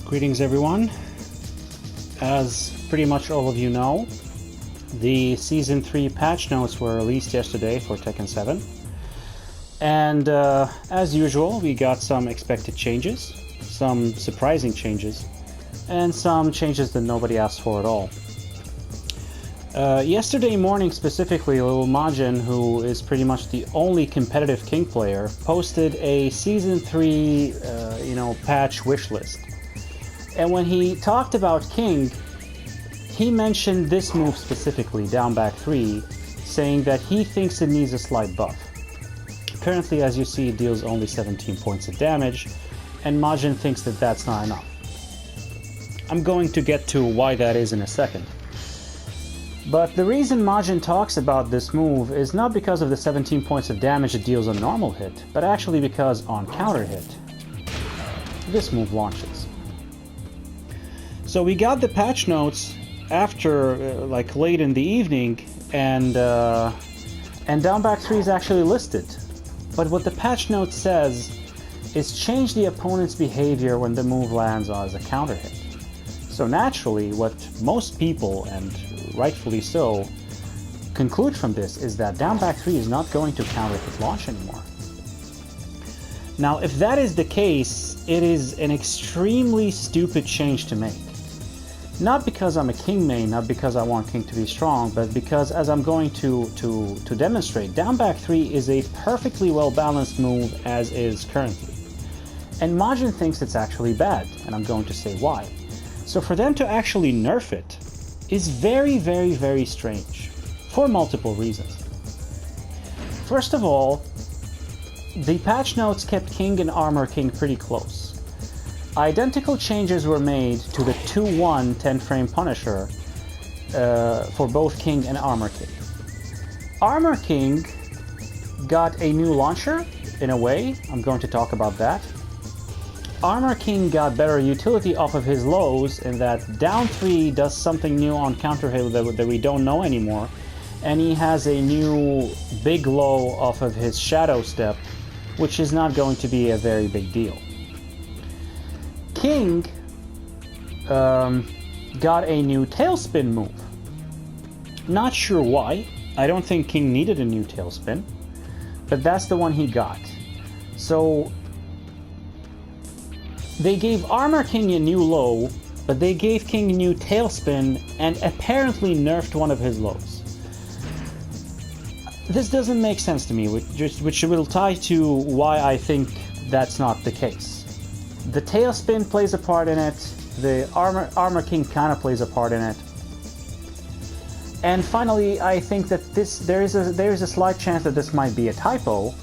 Greetings everyone. As pretty much all of you know, the Season 3 patch notes were released yesterday for Tekken 7. And as usual, we got some expected changes, some surprising changes, and some changes that nobody asked for at all. Yesterday morning specifically, little Majin, who is pretty much the only competitive King player, posted a Season 3 patch wish list. And when he talked about King, he mentioned this move specifically, down back 3, saying that he thinks it needs a slight buff. Currently, as you see, it deals only 17 points of damage, and Majin thinks that that's not enough. I'm going to get to why that is in a second. But the reason Majin talks about this move is not because of the 17 points of damage it deals on normal hit, but actually because on counter hit, this move launches. So we got the patch notes after, late in the evening, and down back 3 is actually listed. But what the patch note says is change the opponent's behavior when the move lands as a counter hit. So naturally, what most people, and rightfully so, conclude from this is that down back 3 is not going to counter hit launch anymore. Now, if that is the case, it is an extremely stupid change to make. Not because I'm a King main, not because I want King to be strong, but because, as I'm going to demonstrate, down back 3 is a perfectly well-balanced move as is currently. And Majin thinks it's actually bad, and I'm going to say why. So for them to actually nerf it is very, very, very strange, for multiple reasons. First of all, the patch notes kept King and Armor King pretty close. Identical changes were made to the 2-1 10-frame Punisher for both King and Armor King. Armor King got a new launcher, in a way. I'm going to talk about that. Armor King got better utility off of his lows in that down 3 does something new on counter hit that we don't know anymore, and he has a new big low off of his Shadow Step, which is not going to be a very big deal. King got a new Tailspin move. Not sure why. I don't think King needed a new Tailspin, but that's the one he got. So they gave Armor King a new low, but they gave King a new Tailspin and apparently nerfed one of his lows. This doesn't make sense to me, which will tie to why I think that's not the case. The Tailspin plays a part in it, the Armor King kind of plays a part in it. And finally, I think that there is a slight chance that this might be a typo,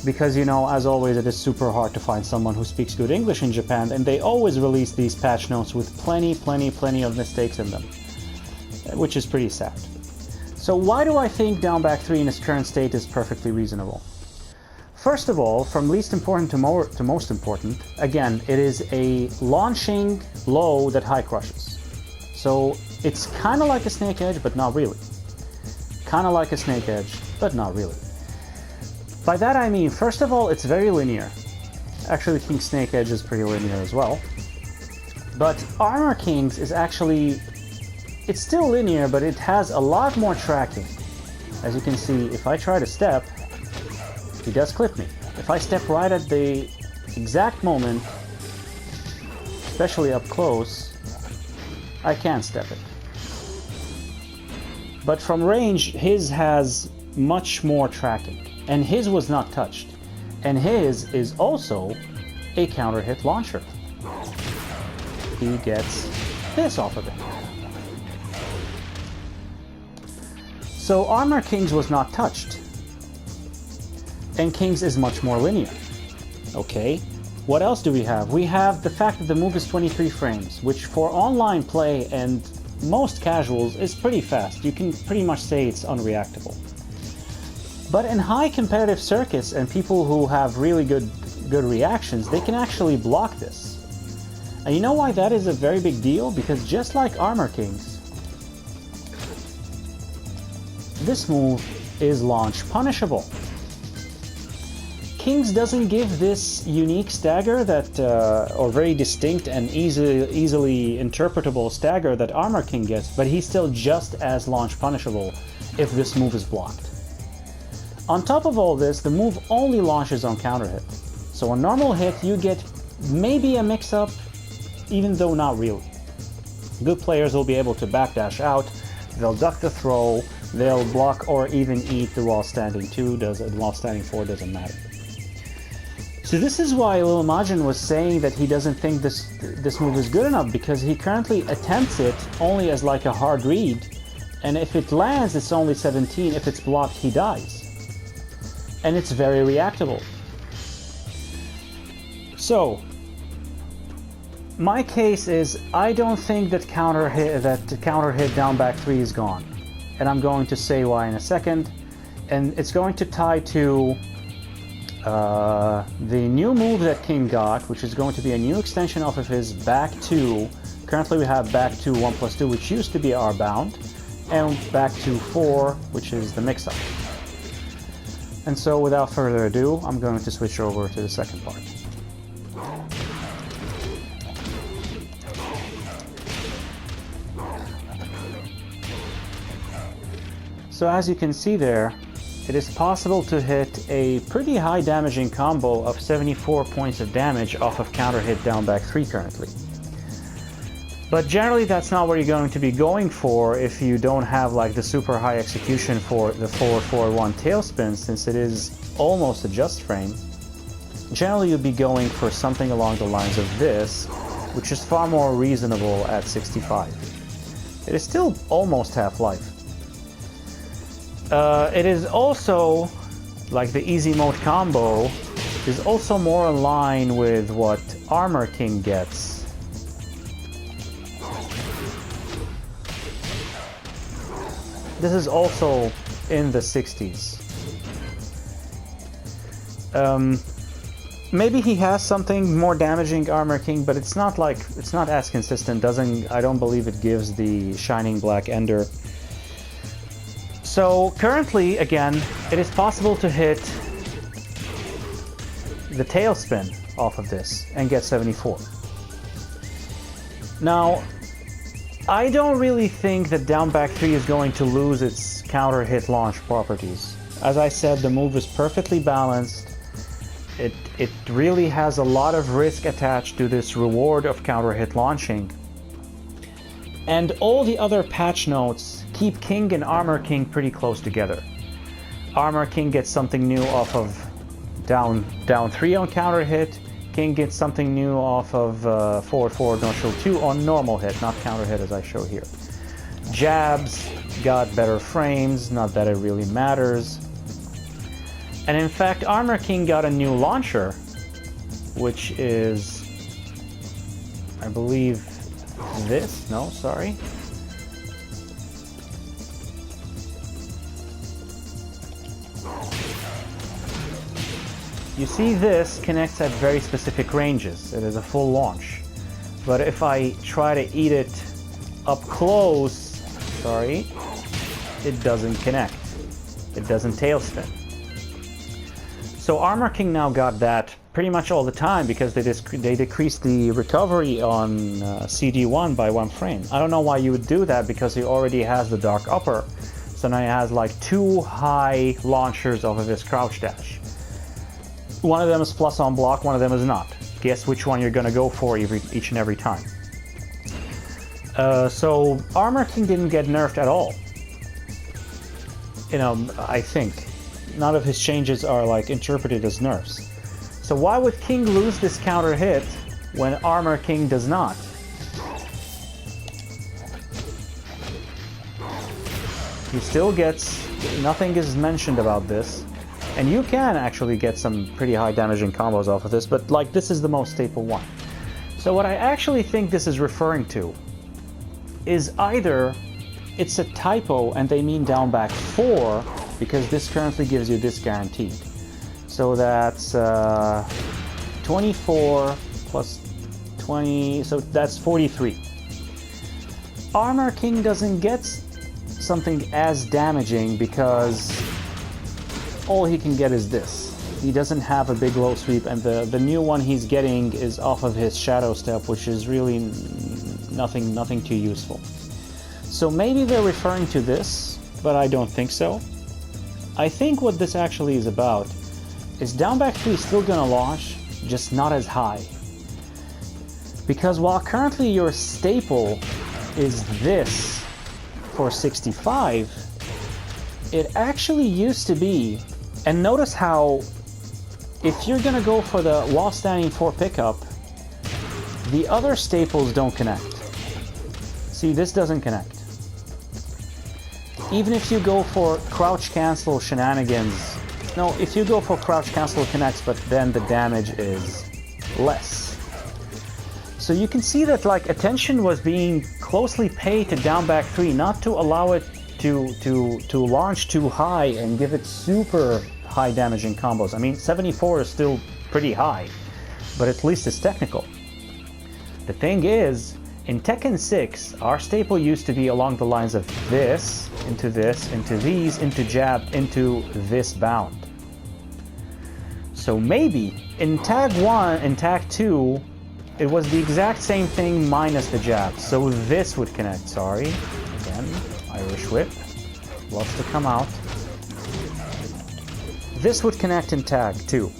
because, as always, it is super hard to find someone who speaks good English in Japan, and they always release these patch notes with plenty of mistakes in them, which is pretty sad. So why do I think down back 3 in its current state is perfectly reasonable? First of all, from least important to most important, again, it is a launching low that high crushes. So it's kind of like a Snake Edge, but not really. Kind of like a Snake Edge, but not really. By that I mean, first of all, it's very linear. Actually, King Snake Edge is pretty linear as well. But Armor King's is actually, it's still linear, but it has a lot more tracking. As you can see, if I try to step, he does clip me. If I step right at the exact moment, especially up close, I can't step it. But from range, his has much more tracking, and his was not touched. And his is also a counter hit launcher. He gets this off of it. So Armor King's was not touched, and King's is much more linear. Okay, what else do we have? We have the fact that the move is 23 frames, which for online play and most casuals is pretty fast. You can pretty much say it's unreactable. But in high competitive circuits and people who have really good reactions, they can actually block this. And you know why that is a very big deal? Because just like Armor King's, this move is launch punishable. King's doesn't give this unique stagger that, or very distinct and easily interpretable stagger that Armor King gets, but he's still just as launch punishable if this move is blocked. On top of all this, the move only launches on counter hit. So on normal hit, you get maybe a mix-up, even though not really. Good players will be able to backdash out, they'll duck the throw, they'll block or even eat the while standing 2, while standing 4 doesn't matter. So this is why Lil Majin was saying that he doesn't think this move is good enough, because he currently attempts it only as like a hard read, and if it lands it's only 17, if it's blocked he dies. And it's very reactable. So, my case is I don't think that counter hit down back 3 is gone. And I'm going to say why in a second. And it's going to tie to the new move that King got, which is going to be a new extension off of his back 2. Currently we have back 2 1+2, which used to be R-bound, and back 2 4, which is the mix-up. And so without further ado, I'm going to switch over to the second part. So as you can see there, it is possible to hit a pretty high damaging combo of 74 points of damage off of counter hit down back 3 currently. But generally that's not what you're going to be going for if you don't have like the super high execution for the 4-4-1 tailspin, since it is almost a just frame. Generally you'll be going for something along the lines of this, which is far more reasonable at 65. It is still almost half-life. It is also, like the easy mode combo, is also more in line with what Armor King gets. This is also in the 60s. Maybe he has something more damaging Armor King, but it's not as consistent. I don't believe it gives the Shining Black Ender. So currently, again, it is possible to hit the tailspin off of this and get 74. Now, I don't really think that down back 3 is going to lose its counter hit launch properties. As I said, the move is perfectly balanced. It really has a lot of risk attached to this reward of counter hit launching. And all the other patch notes keep King and Armor King pretty close together. Armor King gets something new off of down 3 on counter hit. King gets something new off of 4-4 no show 2 on normal hit, not counter hit as I show here. Jabs got better frames, not that it really matters. And in fact, Armor King got a new launcher, which is, I believe, this? No, sorry. You see this connects at very specific ranges. It is a full launch. But if I try to eat it up close, sorry, it doesn't connect. It doesn't tailspin. So Armor King now got that pretty much all the time because they decreased the recovery on CD1 by 1 frame. I don't know why you would do that, because he already has the Dark Upper. So now he has like 2 high launchers off of his crouch dash. One of them is plus on block, one of them is not. Guess which one you're going to go for each and every time. So Armor King didn't get nerfed at all. You know, I think. None of his changes are like interpreted as nerfs. So why would King lose this counter hit when Armor King does not? He still gets, nothing is mentioned about this. And you can actually get some pretty high damaging combos off of this, but like this is the most staple one. So what I actually think this is referring to is either it's a typo and they mean down back 4, because this currently gives you this guaranteed. So that's 24 plus 20, so that's 43. Armor King doesn't get something as damaging because all he can get is this. He doesn't have a big low sweep, and the new one he's getting is off of his shadow step, which is really nothing too useful. So maybe they're referring to this, but I don't think so. I think what this actually is about is down back 3 is still gonna launch, just not as high. Because while currently your staple is this for 65, it actually used to be, and notice how if you're gonna go for the while standing 4 pickup, the other staples don't connect. See, this doesn't connect. Even if you go for crouch cancel shenanigans, no, if you go for crouch cancel, it connects, but then the damage is less. So you can see that like attention was being closely paid to down back 3, not to allow it to launch too high and give it super high damaging combos. I mean, 74 is still pretty high, but at least it's technical. The thing is, in Tekken 6, our staple used to be along the lines of this, into these, into jab, into this bound. So maybe in tag 1 and tag 2, it was the exact same thing minus the jab. So this would connect, sorry. Again, Irish whip. Loves to come out. This would connect in tag 2.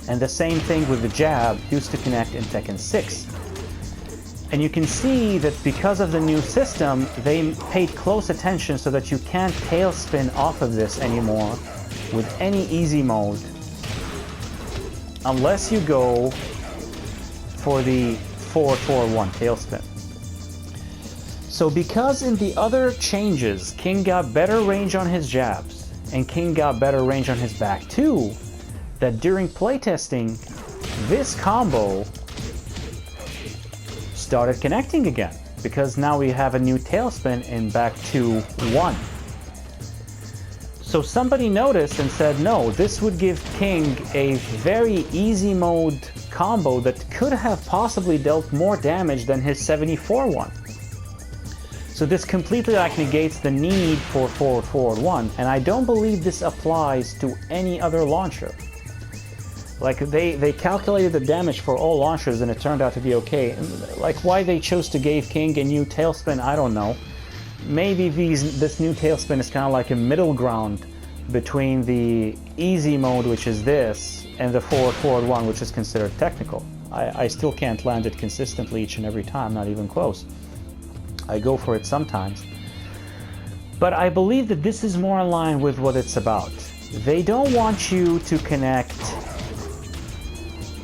And the same thing with the jab used to connect in Tekken 6. And you can see that because of the new system, they paid close attention so that you can't tailspin off of this anymore with any easy mode unless you go for the 4-4-1 tailspin. So because in the other changes, King got better range on his jabs and King got better range on his back too, that during playtesting, this combo started connecting again, because now we have a new tailspin in back 2-1. So somebody noticed and said, no, this would give King a very easy mode combo that could have possibly dealt more damage than his 74 one. So this completely like negates the need for forward 1, and I don't believe this applies to any other launcher. Like they calculated the damage for all launchers and it turned out to be okay. And like why they chose to give King a new tailspin, I don't know. Maybe this new tailspin is kind of like a middle ground between the easy mode, which is this, and the forward 1, which is considered technical. I still can't land it consistently each and every time, not even close. I go for it sometimes. But I believe that this is more in line with what it's about. They don't want you to connect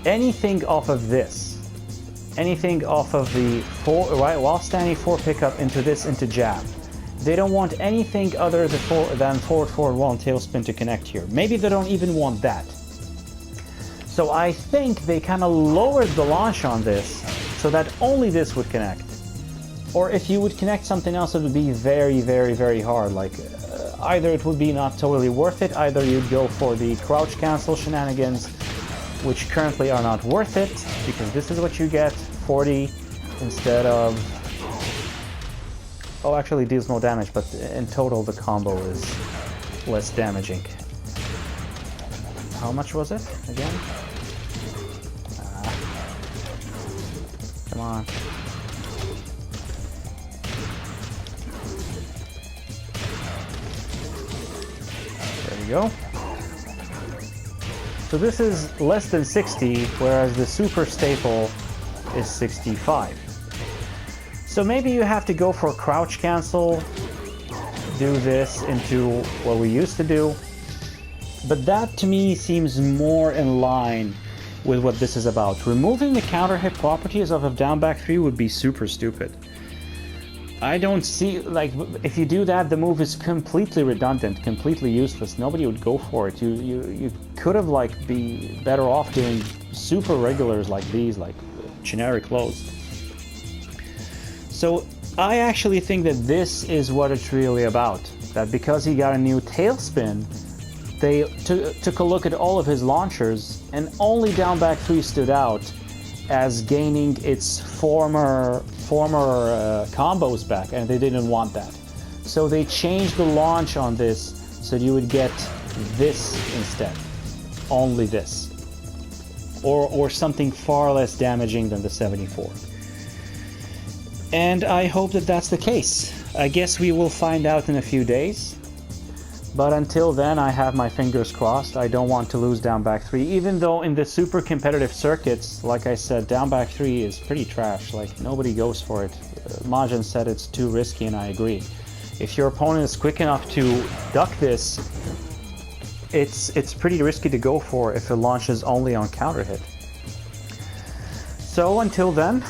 anything off of this, anything off of the while standing 4 pickup into this, into jab. They don't want anything other than forward 1 tailspin to connect here. Maybe they don't even want that. So I think they kind of lowered the launch on this so that only this would connect. Or if you would connect something else, it would be very, very, very hard. Like either it would be not totally worth it, either you'd go for the crouch cancel shenanigans, which currently are not worth it, because this is what you get, 40 instead of... Oh, actually deals more damage, but in total the combo is less damaging. How much was it, again? Come on. There we go. So this is less than 60, whereas the super staple is 65. So maybe you have to go for crouch cancel, do this into what we used to do. But that to me seems more in line with what this is about. Removing the counter hit properties of a down back 3 would be super stupid. I don't see, like, if you do that, the move is completely redundant, completely useless. Nobody would go for it. You could have, like, be better off doing super regulars like these, like generic lows. So I actually think that this is what it's really about. That because he got a new tailspin, they took a look at all of his launchers, and only down back 3 stood out as gaining its former combos back, and they didn't want that. So they changed the launch on this so you would get this instead. only this, or something far less damaging than the 74. And I hope that that's the case. I guess we will find out in a few days. But until then, I have my fingers crossed. I don't want to lose down back 3, even though in the super competitive circuits, like I said, down back 3 is pretty trash. Like, nobody goes for it. Majin said it's too risky, and I agree. If your opponent is quick enough to duck this, it's pretty risky to go for if it launches only on counter hit. So until then,